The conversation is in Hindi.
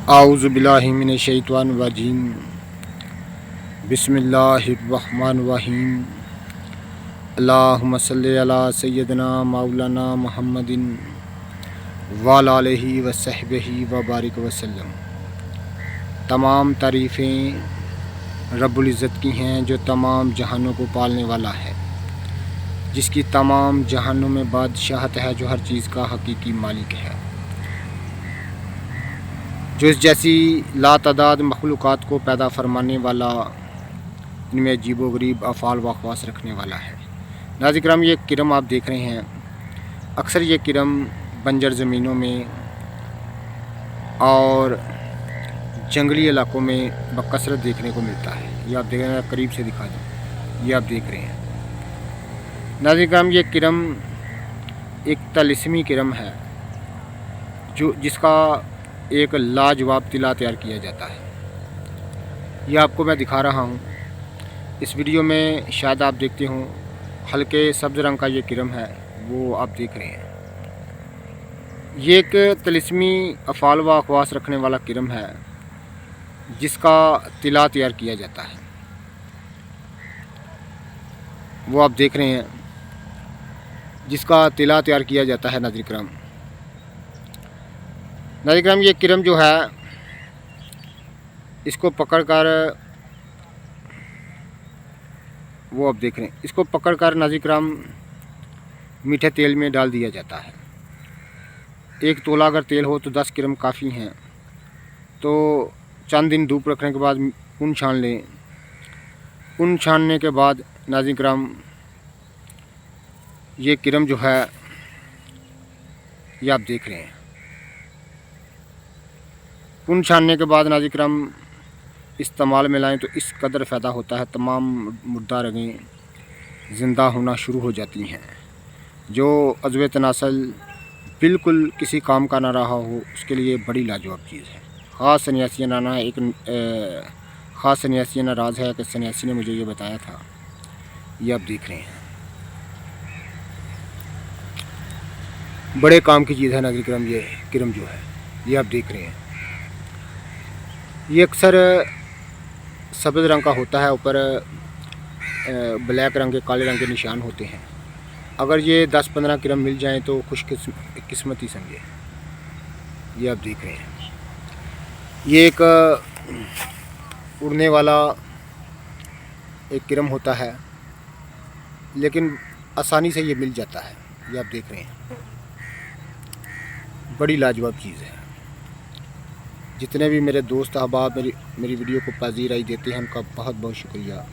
आऊज़ु बिल्लाहि मिनश्शैतानिर्रजीम बिस्मिल्लाहिर्रहमानिर्रहीम अल्लाहुम्मा सल्लि अला सय्यदिना मौलाना मुहम्मदिन व अला आलिहि व सहबिही व बारिक वसल्लम। तमाम तारीफ़ें रब्बुल इज़्ज़त की हैं जो तमाम जहानों को पालने वाला है, जिसकी तमाम जहानों में बादशाहत है, जो हर चीज़ का हकीकी मालिक है, जो इस जैसी लातादाद मखलूक़ात को पैदा फरमाने वाला, इनमें अजीबो गरीब अफ़ाल व ख़वास रखने वाला है। नाज़िर ये किरम आप देख रहे हैं, अक्सर ये किरम बंजर ज़मीनों में और जंगली इलाकों में बकसरत देखने को मिलता है। ये आप देख रहे हैं, करीब से दिखा दूँ, ये आप देख रहे हैं। नाज़िर ये किरम एक तलिस्मी किरम है, जिसका एक लाजवाब तिला तैयार किया जाता है। ये आपको मैं दिखा रहा हूँ इस वीडियो में। शायद आप देखते हों, हल्के सब्ज़ रंग का ये किरम है, वो आप देख रहे हैं। ये एक तलिस्मी अफ़ाल व अख़वास रखने वाला किरम है, जिसका तिला तैयार किया जाता है, वो आप देख रहे हैं, जिसका तिला तैयार किया जाता है। नाज़िर ये किरम जो है, इसको पकड़कर वो आप देख रहे हैं, इसको पकड़कर नाज़िर मीठे तेल में डाल दिया जाता है। एक तोला अगर तेल हो तो 10 किरम काफ़ी हैं। तो चंद दिन धूप रखने के बाद ऊन छान लें। ऊन छानने के बाद नाज़िर ये किरम जो है, ये आप देख रहे हैं। ऊन छानने के बाद नाज़िर इस्तेमाल में लाएँ तो इस कदर फ़ायदा होता है, तमाम मुर्दा रगें ज़िंदा होना शुरू हो जाती हैं। जो अज़्व तनासल बिल्कुल किसी काम का ना रहा हो, उसके लिए बड़ी लाजवाब चीज़ है। ख़ास सन्यासियाना एक ख़ास सन्यासियाना राज है कि सन्यासी ने मुझे ये बताया था। ये आप देख रहे हैं, बड़े काम की चीज़ है नाज़िर ये किरम जो है, ये आप देख रहे हैं। ये अक्सर सफ़ेद रंग का होता है, ऊपर ब्लैक रंग के, काले रंग के निशान होते हैं। अगर ये 10-15 किरम मिल जाएं तो खुशकिस्मती समझे। ये आप देख रहे हैं, ये एक उड़ने वाला एक किरम होता है, लेकिन आसानी से ये मिल जाता है। ये आप देख रहे हैं, बड़ी लाजवाब चीज़ है। जितने भी मेरे दोस्त अहबाब मेरी वीडियो को पज़ीराई देते हैं, उनका बहुत बहुत शुक्रिया।